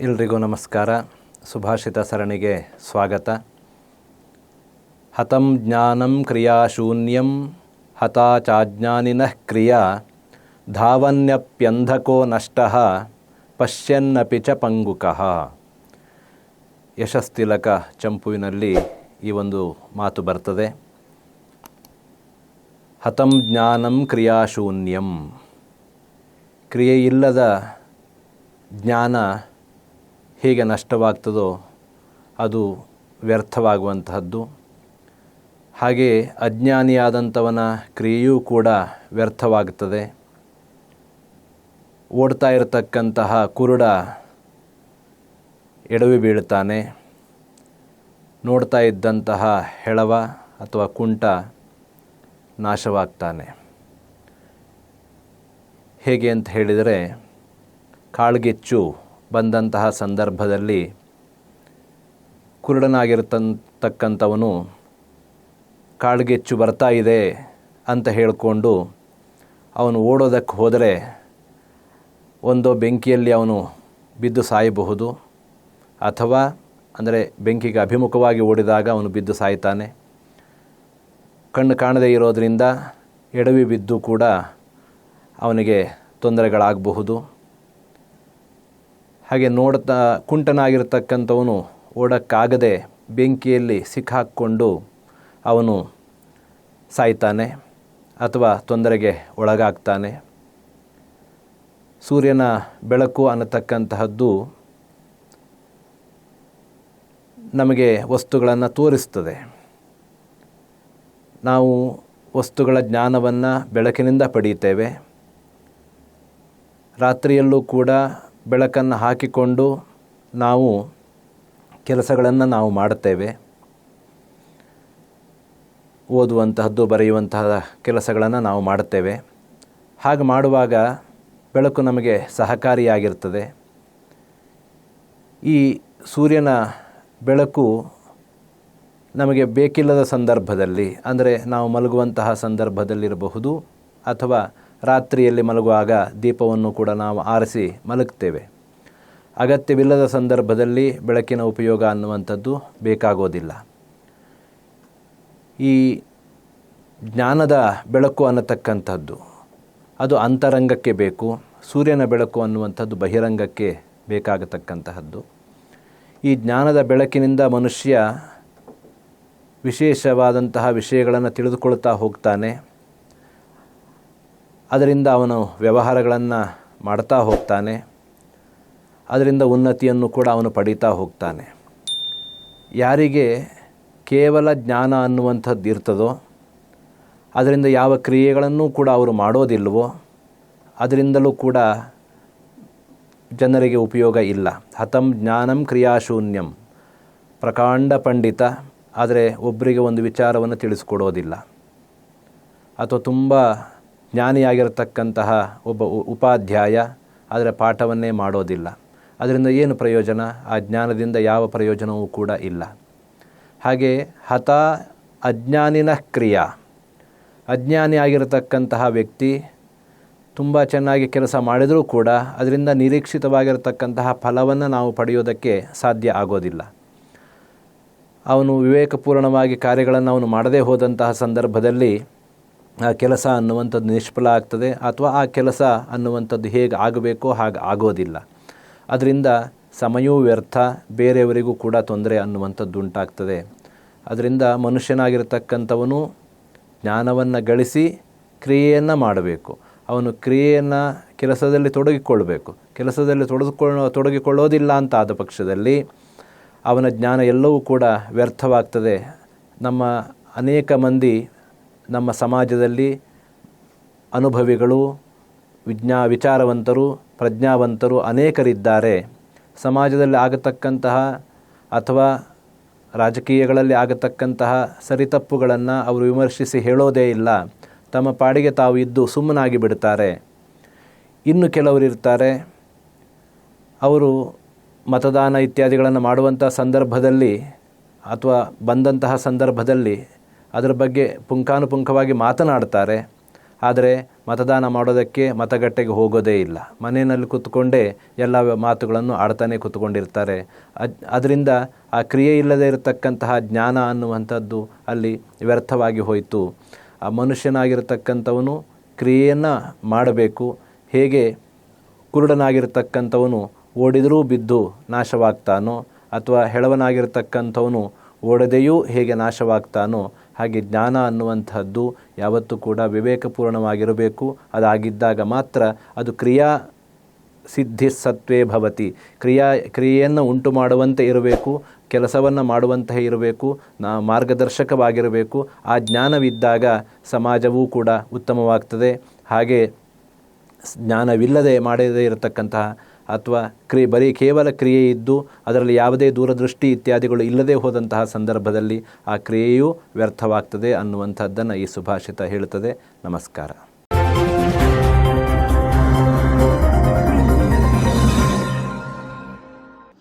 ಎಲ್ರಿಗೂ ನಮಸ್ಕಾರ. ಸುಭಾಷಿತ ಸರಣಿಗೆ ಸ್ವಾಗತ. ಹತಂ ಜ್ಞಾನಂ ಕ್ರಿಯಾಶೂನ್ಯಂ ಹತಾ ಚಾಜ್ಞಾನಿನಃ ಕ್ರಿಯಾ ಧಾವನ್ಯಪ್ಯಂಧಕೋ ನಷ್ಟಃ ಪಶ್ಯನ್ನಪಿ ಚ ಪಂಗುಕಃ. ಯಶಸ್ತಿಲಕ ಚಂಪುವಿನಲ್ಲಿ ಈ ಒಂದು ಮಾತು ಬರ್ತದೆ. ಹತಂ ಜ್ಞಾನಂ ಕ್ರಿಯಾಶೂನ್ಯಂ, ಕ್ರಿಯೆಯಿಲ್ಲದ ಜ್ಞಾನ ಹೇಗೆ ನಷ್ಟವಾಗ್ತದೋ ಅದು ವ್ಯರ್ಥವಾಗುವಂತಹದ್ದು. ಹಾಗೆ ಅಜ್ಞಾನಿಯಾದಂಥವನ ಕ್ರಿಯೆಯೂ ಕೂಡ ವ್ಯರ್ಥವಾಗುತ್ತದೆ. ಓಡ್ತಾ ಇರತಕ್ಕಂತಹ ಕುರುಡ ಎಡವಿ ಬೀಳ್ತಾನೆ. ನೋಡ್ತಾ ಇದ್ದಂತಹ ಹೆಳವ ಅಥವಾ ಕುಂಟ ನಾಶವಾಗ್ತಾನೆ. ಹೇಗೆ ಅಂತ ಹೇಳಿದರೆ, ಕಾಳ್ಗಿಚ್ಚು ಬಂದಂತಹ ಸಂದರ್ಭದಲ್ಲಿ ಕುರುಡನಾಗಿರ್ತಕ್ಕಂಥವನು ಕಾಳ್ಗಿಚ್ಚು ಬರ್ತಾ ಇದೆ ಅಂತ ಹೇಳಿಕೊಂಡು ಅವನು ಓಡೋದಕ್ಕೆ ಹೋದರೆ ಒಂದು ಬೆಂಕಿಯಲ್ಲಿ ಅವನು ಬಿದ್ದು ಸಾಯಬಹುದು, ಅಥವಾ ಅಂದರೆ ಬೆಂಕಿಗೆ ಅಭಿಮುಖವಾಗಿ ಓಡಿದಾಗ ಅವನು ಬಿದ್ದು ಸಾಯ್ತಾನೆ. ಕಣ್ಣು ಕಾಣದೇ ಇರೋದರಿಂದ ಎಡವಿ ಬಿದ್ದು ಕೂಡ ಅವನಿಗೆ ತೊಂದರೆಗಳಾಗಬಹುದು. ಹಾಗೆ ಕುಂಟನಾಗಿರ್ತಕ್ಕಂಥವನು ಓಡೋಕ್ಕಾಗದೆ ಬೆಂಕಿಯಲ್ಲಿ ಸಿಕ್ಕಾಕ್ಕೊಂಡು ಅವನು ಸಾಯ್ತಾನೆ ಅಥವಾ ತೊಂದರೆಗೆ ಒಳಗಾಗ್ತಾನೆ. ಸೂರ್ಯನ ಬೆಳಕು ಅನ್ನತಕ್ಕಂತಹದ್ದು ನಮಗೆ ವಸ್ತುಗಳನ್ನು ತೋರಿಸ್ತದೆ. ನಾವು ವಸ್ತುಗಳ ಜ್ಞಾನವನ್ನು ಬೆಳಕಿನಿಂದ ಪಡೆಯುತ್ತೇವೆ. ರಾತ್ರಿಯಲ್ಲೂ ಕೂಡ ಬೆಳಕನ್ನು ಹಾಕಿಕೊಂಡು ನಾವು ಕೆಲಸಗಳನ್ನು ನಾವು ಮಾಡುತ್ತೇವೆ. ಓದುವಂತಹದ್ದು, ಬರೆಯುವಂತಹ ಕೆಲಸಗಳನ್ನು ನಾವು ಮಾಡುತ್ತೇವೆ. ಹಾಗೆ ಮಾಡುವಾಗ ಬೆಳಕು ನಮಗೆ ಸಹಕಾರಿಯಾಗಿರ್ತದೆ. ಈ ಸೂರ್ಯನ ಬೆಳಕು ನಮಗೆ ಬೇಕಿಲ್ಲದ ಸಂದರ್ಭದಲ್ಲಿ, ಅಂದರೆ ನಾವು ಮಲಗುವಂತಹ ಸಂದರ್ಭದಲ್ಲಿರಬಹುದು, ಅಥವಾ ರಾತ್ರಿಯಲ್ಲಿ ಮಲಗುವಾಗ ದೀಪವನ್ನು ಕೂಡ ನಾವು ಆರಿಸಿ ಮಲಗ್ತೇವೆ. ಅಗತ್ಯವಿಲ್ಲದ ಸಂದರ್ಭದಲ್ಲಿ ಬೆಳಕಿನ ಉಪಯೋಗ ಅನ್ನುವಂಥದ್ದು ಬೇಕಾಗೋದಿಲ್ಲ. ಈ ಜ್ಞಾನದ ಬೆಳಕು ಅನ್ನತಕ್ಕಂಥದ್ದು ಅದು ಅಂತರಂಗಕ್ಕೆ ಬೇಕು. ಸೂರ್ಯನ ಬೆಳಕು ಅನ್ನುವಂಥದ್ದು ಬಹಿರಂಗಕ್ಕೆ ಬೇಕಾಗತಕ್ಕಂತಹದ್ದು. ಈ ಜ್ಞಾನದ ಬೆಳಕಿನಿಂದ ಮನುಷ್ಯ ವಿಶೇಷವಾದಂತಹ ವಿಷಯಗಳನ್ನು ತಿಳಿದುಕೊಳ್ತಾ ಹೋಗ್ತಾನೆ. ಅದರಿಂದ ಅವನು ವ್ಯವಹಾರಗಳನ್ನು ಮಾಡ್ತಾ ಹೋಗ್ತಾನೆ. ಅದರಿಂದ ಉನ್ನತಿಯನ್ನು ಕೂಡ ಅವನು ಪಡೀತಾ ಹೋಗ್ತಾನೆ. ಯಾರಿಗೆ ಕೇವಲ ಜ್ಞಾನ ಅನ್ನುವಂಥದ್ದು ಇರ್ತದೋ, ಅದರಿಂದ ಯಾವ ಕ್ರಿಯೆಗಳನ್ನು ಕೂಡ ಅವರು ಮಾಡೋದಿಲ್ವೋ, ಅದರಿಂದಲೂ ಕೂಡ ಜನರಿಗೆ ಉಪಯೋಗ ಇಲ್ಲ. ಹತಂ ಜ್ಞಾನಂ ಕ್ರಿಯಾಶೂನ್ಯಂ, ಪ್ರಕಾಂಡ ಪಂಡಿತ, ಆದರೆ ಒಬ್ಬರಿಗೆ ಒಂದು ವಿಚಾರವನ್ನು ತಿಳಿಸ್ಕೊಡೋದಿಲ್ಲ. ಅಥವಾ ತುಂಬ ಜ್ಞಾನಿಯಾಗಿರತಕ್ಕಂತಹ ಒಬ್ಬ ಉಪಾಧ್ಯಾಯ, ಆದರೆ ಪಾಠವನ್ನೇ ಮಾಡೋದಿಲ್ಲ. ಅದರಿಂದ ಏನು ಪ್ರಯೋಜನ? ಆ ಜ್ಞಾನದಿಂದ ಯಾವ ಪ್ರಯೋಜನವೂ ಕೂಡ ಇಲ್ಲ. ಹಾಗೆ ಹತ ಅಜ್ಞಾನಿನಃ ಕ್ರಿಯಾ, ಅಜ್ಞಾನಿಯಾಗಿರತಕ್ಕಂತಹ ವ್ಯಕ್ತಿ ತುಂಬ ಚೆನ್ನಾಗಿ ಕೆಲಸ ಮಾಡಿದರೂ ಕೂಡ ಅದರಿಂದ ನಿರೀಕ್ಷಿತವಾಗಿರತಕ್ಕಂತಹ ಫಲವನ್ನು ನಾವು ಪಡೆಯೋದಕ್ಕೆ ಸಾಧ್ಯ ಆಗೋದಿಲ್ಲ. ಅವನು ವಿವೇಕಪೂರ್ಣವಾಗಿ ಕಾರ್ಯಗಳನ್ನು ಅವನು ಮಾಡದೇ ಹೋದಂತಹ ಸಂದರ್ಭದಲ್ಲಿ ಆ ಕೆಲಸ ಅನ್ನುವಂಥದ್ದು ನಿಷ್ಫಲ ಆಗ್ತದೆ, ಅಥವಾ ಆ ಕೆಲಸ ಅನ್ನುವಂಥದ್ದು ಹೇಗೆ ಆಗಬೇಕೋ ಹಾಗೆ ಆಗೋದಿಲ್ಲ. ಅದರಿಂದ ಸಮಯವೂ ವ್ಯರ್ಥ, ಬೇರೆಯವರಿಗೂ ಕೂಡ ತೊಂದರೆ ಅನ್ನುವಂಥದ್ದು ಉಂಟಾಗ್ತದೆ. ಅದರಿಂದ ಮನುಷ್ಯನಾಗಿರ್ತಕ್ಕಂಥವನು ಜ್ಞಾನವನ್ನು ಗಳಿಸಿ ಕ್ರಿಯೆಯನ್ನು ಮಾಡಬೇಕು. ಅವನು ಕ್ರಿಯೆಯನ್ನು ಕೆಲಸದಲ್ಲಿ ತೊಡಗಿಕೊಳ್ಬೇಕು. ಕೆಲಸದಲ್ಲಿ ತೊಡಗಿಕೊಳ್ಳೋದಿಲ್ಲ ಅಂತ ಆದ ಪಕ್ಷದಲ್ಲಿ ಅವನ ಜ್ಞಾನ ಎಲ್ಲವೂ ಕೂಡ ವ್ಯರ್ಥವಾಗ್ತದೆ. ನಮ್ಮ ಅನೇಕ ಮಂದಿ ನಮ್ಮ ಸಮಾಜದಲ್ಲಿ ಅನುಭವಿಗಳು, ವಿಚಾರವಂತರು, ಪ್ರಜ್ಞಾವಂತರು ಅನೇಕರಿದ್ದಾರೆ. ಸಮಾಜದಲ್ಲಿ ಆಗತಕ್ಕಂತಹ ಅಥವಾ ರಾಜಕೀಯಗಳಲ್ಲಿ ಆಗತಕ್ಕಂತಹ ಸರಿತಪ್ಪುಗಳನ್ನು ಅವರು ವಿಮರ್ಶಿಸಿ ಹೇಳೋದೇ ಇಲ್ಲ. ತಮ್ಮ ಪಾಡಿಗೆ ತಾವು ಇದ್ದು ಸುಮ್ಮನಾಗಿ ಬಿಡ್ತಾರೆ. ಇನ್ನು ಕೆಲವರು ಇರ್ತಾರೆ, ಅವರು ಮತದಾನ ಇತ್ಯಾದಿಗಳನ್ನು ಮಾಡುವಂಥ ಸಂದರ್ಭದಲ್ಲಿ ಅಥವಾ ಬಂದಂತಹ ಸಂದರ್ಭದಲ್ಲಿ ಅದರ ಬಗ್ಗೆ ಪುಂಖಾನುಪುಂಖವಾಗಿ ಮಾತನಾಡ್ತಾರೆ. ಆದರೆ ಮತದಾನ ಮಾಡೋದಕ್ಕೆ ಮತಗಟ್ಟೆಗೆ ಹೋಗೋದೇ ಇಲ್ಲ, ಮನೆಯಲ್ಲಿ ಕೂತ್ಕೊಂಡೇ ಎಲ್ಲ ಮಾತುಗಳನ್ನು ಆಡ್ತಾನೆ ಕೂತ್ಕೊಂಡಿರ್ತಾರೆ. ಅದರಿಂದ ಆ ಕ್ರಿಯೆ ಇಲ್ಲದೆ ಇರತಕ್ಕಂತಹ ಜ್ಞಾನ ಅನ್ನುವಂಥದ್ದು ಅಲ್ಲಿ ವ್ಯರ್ಥವಾಗಿ ಹೋಯಿತು. ಆ ಮನುಷ್ಯನಾಗಿರ್ತಕ್ಕಂಥವನು ಕ್ರಿಯೆಯನ್ನು ಮಾಡಬೇಕು. ಹೇಗೆ ಕುರುಡನಾಗಿರ್ತಕ್ಕಂಥವನು ಓಡಿದರೂ ಬಿದ್ದು ನಾಶವಾಗ್ತಾನೋ, ಅಥವಾ ಹೆಳವನಾಗಿರ್ತಕ್ಕಂಥವನು ಓಡದೆಯೂ ಹೇಗೆ ನಾಶವಾಗ್ತಾನೋ, ಹಾಗೆ ಜ್ಞಾನ ಅನ್ನುವಂಥದ್ದು ಯಾವತ್ತೂ ಕೂಡ ವಿವೇಕಪೂರ್ಣವಾಗಿರಬೇಕು. ಅದಾಗಿದ್ದಾಗ ಮಾತ್ರ ಅದು ಕ್ರಿಯಾ ಸಿದ್ಧಿ ಸತ್ವೇ ಭವತಿ. ಕ್ರಿಯೆಯನ್ನು ಉಂಟು ಮಾಡುವಂತೆ ಇರಬೇಕು, ಕೆಲಸವನ್ನು ಮಾಡುವಂತಹ ಇರಬೇಕು, ಮಾರ್ಗದರ್ಶಕವಾಗಿರಬೇಕು. ಆ ಜ್ಞಾನವಿದ್ದಾಗ ಸಮಾಜವೂ ಕೂಡ ಉತ್ತಮವಾಗ್ತದೆ. ಹಾಗೆ ಜ್ಞಾನವಿಲ್ಲದೆ ಮಾಡದೇ ಇರತಕ್ಕಂತಹ ಅಥವಾ ಬರೀ ಕೇವಲ ಕ್ರಿಯೆ ಇದ್ದು ಅದರಲ್ಲಿ ಯಾವುದೇ ದೂರದೃಷ್ಟಿ ಇತ್ಯಾದಿಗಳು ಇಲ್ಲದೆ ಹೋದಂತಹ ಸಂದರ್ಭದಲ್ಲಿ ಆ ಕ್ರಿಯೆಯೂ ವ್ಯರ್ಥವಾಗ್ತದೆ ಅನ್ನುವಂಥದ್ದನ್ನು ಈ ಸುಭಾಷಿತ ಹೇಳುತ್ತದೆ. ನಮಸ್ಕಾರ.